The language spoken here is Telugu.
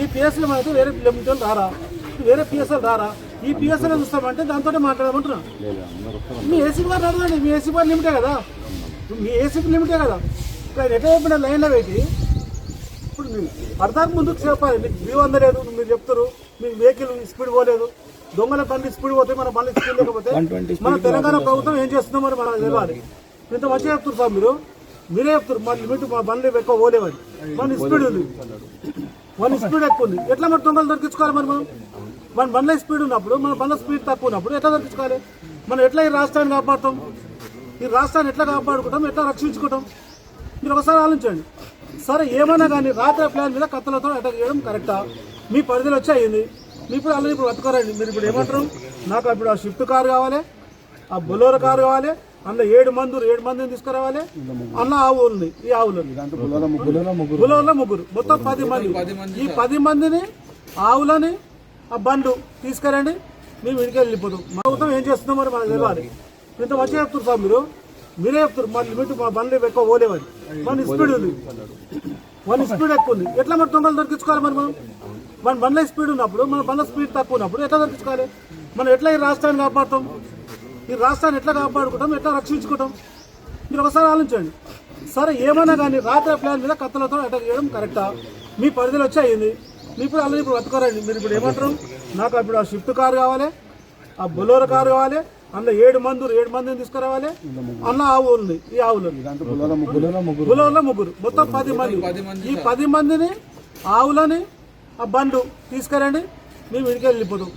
ఈ పిఎస్ఎల్ అయితే వేరే లిమిటెడ్ రారా, వేరే పిఎస్ఎల్ రారా, ఈ పిఎస్ఎల్ చూస్తామంటే దాంతో మాట్లాడమంటున్నా. మీ ఏసీ బార్ రాదండి, మీ ఏసీ బార్ లిమిటే కదా, మీ ఏసీకి లిమిటే కదా. ఇప్పుడు ఎట్లా చెప్పిన లైన్లో పెట్టి ఇప్పుడు మీరు పడతాకు ముందుకు చెప్పాలి. మీకు వ్యూ అందలేదు, మీరు చెప్తారు మీకు వెహికల్ స్పీడ్ పోలేదు, దొంగల బండి స్పీడ్ పోతే మన బండి స్పీడ్ లేకపోతే మన తెలంగాణ ప్రభుత్వం ఏం చేస్తుందో మరి మనకు తెలియాలి. ఇంత మంచిగా చెప్తారు సార్, మీరే చెప్తారు మన లిమిట్ మా బండ్లు ఎక్కువ పోలేవని. మన స్పీడ్ ఉంది, మన స్పీడ్ ఎక్కువ ఉంది, ఎట్లా మరి దొంగలు దొరికించుకోవాలి? మరి మన బండ్ల స్పీడ్ ఉన్నప్పుడు, మన బండ్ల స్పీడ్ తక్కువ ఉన్నప్పుడు ఎట్లా దొరికించుకోవాలి? మనం ఎట్లా ఈ రాష్ట్రాన్ని కాపాడుతాం? ఈ రాష్ట్రాన్ని ఎట్లా కాపాడుకుంటాం, ఎట్లా రక్షించుకుంటాం? మీరు ఒకసారి ఆలోచించండి. సరే ఏమన్నా కానీ రాత్రి ప్లాన్ మీద కత్తలతో అటాక్ చేయడం కరెక్టా? మీ పరిధిలో వచ్చి అయ్యింది. మీ ఇప్పుడు అలాగే ఇప్పుడు బతుకోరండి. మీరు ఇప్పుడు ఏమంటారు, నాకు ఇప్పుడు ఆ షిఫ్ట్ కారు కావాలి, ఆ బొలోరో కారు కావాలి, అందులో 7 మందిని తీసుకురావాలి, అన్న ఆవు ఉంది, ఈ ఆవులు బులోలో ముగ్గురు, మొత్తం 10 మంది. ఈ 10 మందిని ఆవులని ఆ బండ్లు తీసుకురండి, మేము ఇంటికి వెళ్ళిపోతాం. ప్రభుత్వం ఏం చేస్తుందో మరి మనకు తెలియాలి. ఇంత మంచిగా చెప్తారు సార్, మీరే చెప్తారు మన లిమిట్ మా బండ్లు ఎక్కువ పోలేవని. మన స్పీడ్ ఉంది, మన స్పీడ్ ఎక్కువ ఉంది, ఎట్లా మరి దొంగలు దొరికించుకోవాలి? మరి మన బండ్ల స్పీడ్ ఉన్నప్పుడు, మన బండ్ల స్పీడ్ తక్కువ ఉన్నప్పుడు ఎట్లా దొరికించుకోవాలి? మనం ఎట్లా ఈ రాష్ట్రాన్ని కాపాడుతాం? ఈ రాష్ట్రాన్ని ఎట్లా కాపాడుకుంటాం, ఎట్లా రక్షించుకుంటాం? మీరు ఒకసారి ఆలోచించండి. సరే ఏమన్నా కానీ రాత్రి ప్లాన్ మీద కత్తలతో అటాక్ చేయడం కరెక్టా? మీ పరిధిలో వచ్చి అయ్యింది. మీ ఇప్పుడు అలాగే ఇప్పుడు బతుకోరండి. మీరు ఇప్పుడు ఏమంటారు, నాకు ఇప్పుడు ఆ షిఫ్ట్ కారు కావాలి, ఆ బొలోరో కారు కావాలి, అందులో 7 మందిని తీసుకురావాలి, అన్న ఆవు ఉంది, ఈ ఆవులు బులోలో ముగ్గురు, మొత్తం 10 మంది. ఈ 10 మందిని ఆవులని ఆ బండ్లు తీసుకురండి, మేము ఇంటికి వెళ్ళిపోతాం.